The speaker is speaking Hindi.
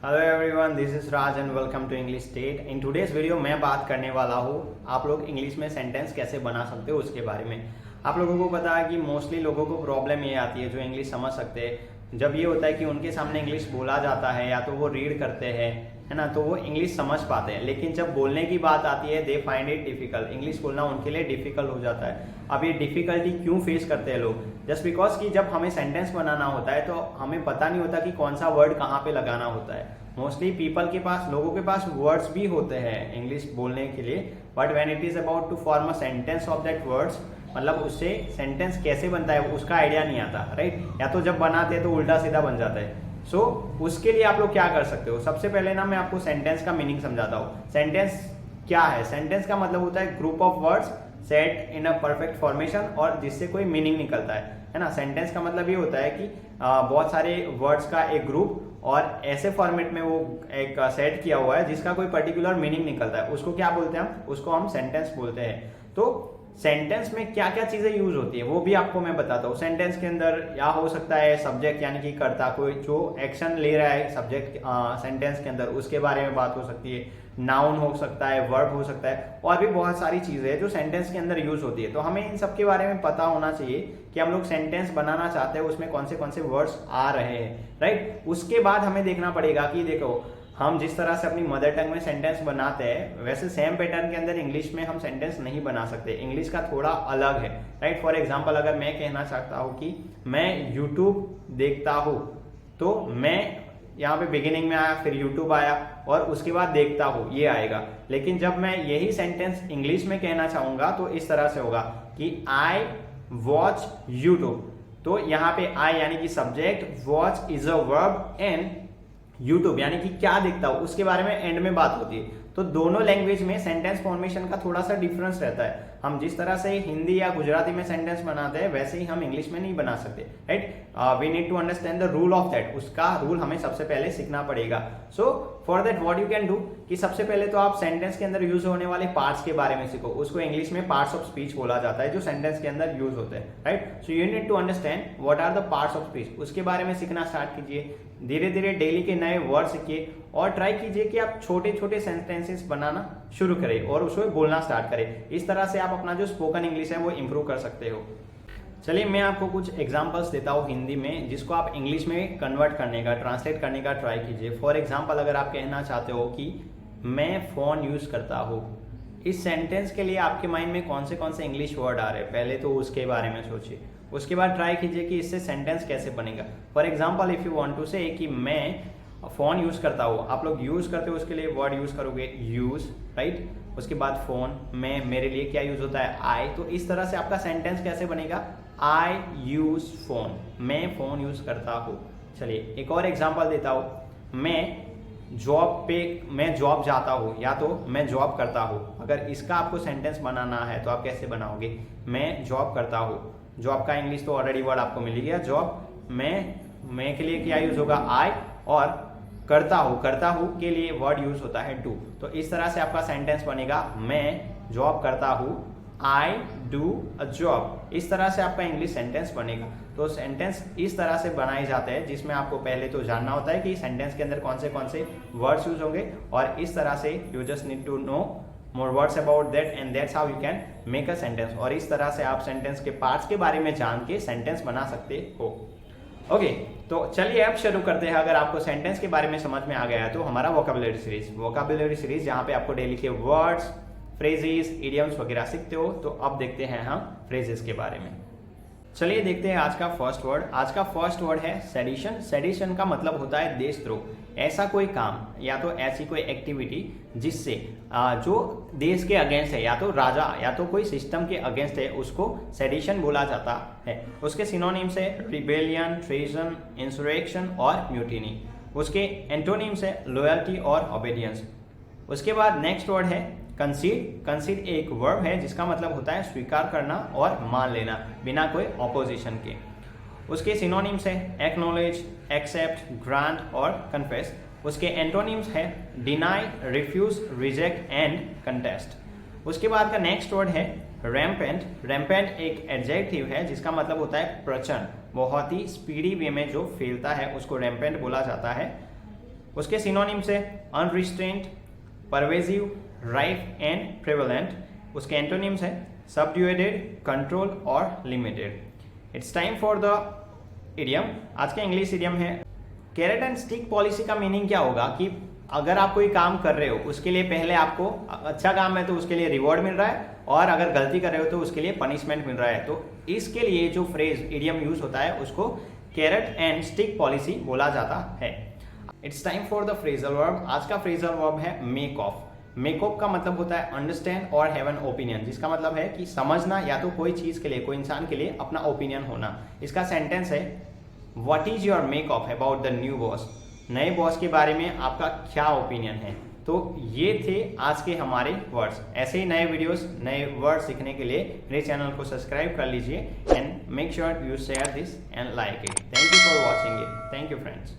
Hello everyone, this is Raj and welcome to English state. In today's video मैं बात करने वाला हूँ आप लोग इंग्लिश में सेंटेंस कैसे बना सकते हो उसके बारे में। आप लोगों को पता है कि मोस्टली लोगों को प्रॉब्लम ये आती है जो इंग्लिश समझ सकते हैं, जब ये होता है कि उनके सामने इंग्लिश बोला जाता है या तो वो रीड करते हैं, है ना, तो वो इंग्लिश समझ पाते हैं, लेकिन जब बोलने की बात आती है they find it difficult. English बोलना उनके लिए डिफिकल्ट हो जाता है। अब ये डिफिकल्टी क्यों फेस करते हैं लोग? जस्ट बिकॉज कि जब हमें सेंटेंस बनाना होता है तो हमें पता नहीं होता कि कौन सा वर्ड कहाँ पे लगाना होता है। मोस्टली पीपल के पास, लोगों के पास वर्ड्स भी होते हैं इंग्लिश बोलने के लिए, but when it is about to form a sentence of that words, मतलब उससे सेंटेंस कैसे बनता है उसका आइडिया नहीं आता, राइट? या तो जब बनाते हैं तो उल्टा सीधा बन जाता है। सो उसके लिए आप लोग क्या कर सकते हो? सबसे पहले ना मैं आपको सेंटेंस का मीनिंग समझाता हूँ। सेंटेंस क्या है? सेंटेंस का मतलब होता है group of words set in a perfect formation और जिससे कोई मीनिंग निकलता है ना। सेंटेंस का मतलब ये होता है कि बहुत सारे वर्ड्स का एक ग्रुप और ऐसे फॉर्मेट में वो एक सेट किया हुआ है जिसका कोई पर्टिकुलर मीनिंग निकलता है, उसको क्या बोलते हैं हम? उसको हम सेंटेंस बोलते हैं। तो सेंटेंस में क्या क्या चीजें यूज होती है वो भी आपको मैं बताता हूँ। सेंटेंस के अंदर या हो सकता है सब्जेक्ट यानी कि कर्ता, कोई जो एक्शन ले रहा है सब्जेक्ट सेंटेंस के अंदर, उसके बारे में बात हो सकती है। नाउन हो सकता है, वर्ब हो सकता है, और भी बहुत सारी चीजें हैं जो सेंटेंस के अंदर यूज होती है। तो हमें इन सब के बारे में पता होना चाहिए कि हम लोग सेंटेंस बनाना चाहते हैं उसमें कौन से वर्ड्स आ रहे हैं, राइट? उसके बाद हमें देखना पड़ेगा कि देखो, हम जिस तरह से अपनी मदर टंग में सेंटेंस बनाते हैं वैसे सेम पैटर्न के अंदर इंग्लिश में हम सेंटेंस नहीं बना सकते। इंग्लिश का थोड़ा अलग है, राइट? फॉर एग्जांपल, अगर मैं कहना चाहता हूं कि मैं यूट्यूब देखता हूं, तो मैं यहाँ पे बिगिनिंग में आया, फिर यूट्यूब आया और उसके बाद देखता हूं, ये आएगा। लेकिन जब मैं यही सेंटेंस इंग्लिश में कहना चाहूंगा तो इस तरह से होगा कि आई वॉच यूट्यूब। तो यहाँ पे आई यानी कि subject, watch is a verb and YouTube यानी कि क्या देखता हूं उसके बारे में एंड में बात होती है। तो दोनों लैंग्वेज में सेंटेंस फॉर्मेशन का थोड़ा सा डिफरेंस रहता है। हम जिस तरह से हिंदी या गुजराती में सेंटेंस बनाते हैं वैसे ही हम इंग्लिश में नहीं बना सकते, right? We need to understand the rule of that. उसका रूल हमें सबसे पहले सीखना पड़ेगा। So for that what you can do कि सबसे पहले तो आप सेंटेंस के अंदर यूज होने वाले पार्ट्स के बारे में सीखो। उसको इंग्लिश में पार्ट्स ऑफ स्पीच बोला जाता है जो सेंटेंस के अंदर यूज होते हैं, right? So you need to understand what are the parts of speech. उसके बारे में सीखना स्टार्ट कीजिए। धीरे धीरे डेली के नए वर्ड सीखिए और ट्राई कीजिए कि आप छोटे छोटे सेंटेंसेस बनाना शुरू करें और उसको बोलना स्टार्ट करें। इस तरह से आप अपना जो स्पोकन इंग्लिश है वो इंप्रूव कर सकते हो। चलिए मैं आपको कुछ एग्जांपल्स देता हूँ हिंदी में जिसको आप इंग्लिश में कन्वर्ट करने का, ट्रांसलेट करने का ट्राई कीजिए। फॉर एग्जांपल, अगर आप कहना चाहते हो कि मैं फोन यूज करता हूँ, इस सेंटेंस के लिए आपके माइंड में कौन से इंग्लिश वर्ड आ रहे हैं, पहले तो उसके बारे में सोचिए। उसके बाद ट्राई कीजिए कि इससे सेंटेंस कैसे बनेगा। For example, if you want to say कि मैं फोन यूज करता हूँ, आप लोग यूज करते हो उसके लिए वर्ड यूज करोगे यूज, राइट? उसके बाद फोन, मैं, मेरे लिए क्या यूज होता है? आई। तो इस तरह से आपका सेंटेंस कैसे बनेगा? आई यूज फोन, मैं फोन यूज करता हूँ। चलिए एक और एग्जाम्पल देता हूँ। मैं जॉब जाता हूँ या तो मैं जॉब करता हूँ। अगर इसका आपको सेंटेंस बनाना है तो आप कैसे बनाओगे? मैं जॉब करता हूँ। जॉब का इंग्लिश तो ऑलरेडी वर्ड आपको मिल गया, जॉब। मैं के लिए क्या यूज होगा? आई। और करता हूँ के लिए वर्ड यूज होता है डू। तो इस तरह से आपका सेंटेंस बनेगा, मैं जॉब करता हूँ, आई डू अ जॉब। इस तरह से आपका इंग्लिश सेंटेंस बनेगा। तो सेंटेंस इस तरह से बनाए जाते हैं जिसमें आपको पहले तो जानना होता है कि सेंटेंस के अंदर कौन से वर्ड्स यूज होंगे, और इस तरह से you just need to know more words about that and that's how you can make a sentence. और इस तरह से आप सेंटेंस के पार्ट्स के बारे में जान के सेंटेंस बना सकते हो। ओके, तो चलिए अब शुरू करते हैं। अगर आपको सेंटेंस के बारे में समझ में आ गया है तो हमारा वोकाबुलरी सीरीज जहाँ पे आपको डेली के वर्ड्स, फ्रेजेस, इडियम्स वगैरह सीखते हो। तो अब देखते हैं हम फ्रेजेस के बारे में। चलिए देखते हैं आज का फर्स्ट वर्ड। आज का फर्स्ट वर्ड है सेडिशन। सेडिशन का मतलब होता है देशद्रोह। ऐसा कोई काम या तो ऐसी कोई एक्टिविटी जिससे जो देश के अगेंस्ट है, या तो राजा या तो कोई सिस्टम के अगेंस्ट है, उसको सेडिशन बोला जाता है। उसके सिनोनिम्स है रिबेलियन, ट्रेजन, इंसुरेक्शन और म्यूटिनी। उसके एंटोनिम्स है लॉयल्टी और ओबीडियंस। उसके बाद नेक्स्ट वर्ड है कंसीड। कंसीड एक वर्ब है जिसका मतलब होता है स्वीकार करना और मान लेना बिना कोई ऑपोजिशन के। उसके सिनोनिम्स है एक्नॉलेज, एक्सेप्ट, ग्रांट और कन्फेस। उसके एंटोनिम्स है deny, refuse, reject and contest. उसके बाद का नेक्स्ट वर्ड है रैम्पेंट। रैम्पेंट एक एडजेक्टिव है जिसका मतलब होता है प्रचंड, बहुत ही स्पीडी वे में जो फैलता है उसको रैम्पेंट बोला जाता है। उसके सिनोनिम्स है अनरिस्ट्रेंट, परवेजिव, राइफ एंड प्रेवलेंट। उसके एंटोनिम्स है सबड्यूएटेड, कंट्रोल और limited. It's time for the idiom. आज का इंग्लिश इडियम है कैरेट एंड स्टिक पॉलिसी। का मीनिंग क्या होगा कि अगर आप कोई काम कर रहे हो उसके लिए पहले आपको अच्छा काम है तो उसके लिए रिवॉर्ड मिल रहा है, और अगर गलती कर रहे हो तो उसके लिए पनिशमेंट मिल रहा है। तो इसके लिए जो फ्रेज इडियम यूज होता है उसको कैरेट एंड स्टिक पॉलिसी बोला जाता है। It's time for the phrasal verb. आज का फ्रेजल वर्ब है मेक ऑफ। मेक ऑफ का मतलब होता है अंडरस्टैंड और हैव एन ओपिनियन, जिसका मतलब है कि समझना या तो कोई चीज के लिए, कोई इंसान के लिए अपना ओपिनियन होना। इसका सेंटेंस है what is your make of about the new boss. नए बॉस के बारे में आपका क्या ओपिनियन है। तो ये थे आज के हमारे वर्ड्स। ऐसे ही नए वीडियोस, नए वर्ड सीखने के लिए मेरे चैनल को सब्सक्राइब कर लीजिए and make sure you share this and like it. Thank you for watching it. Thank you friends.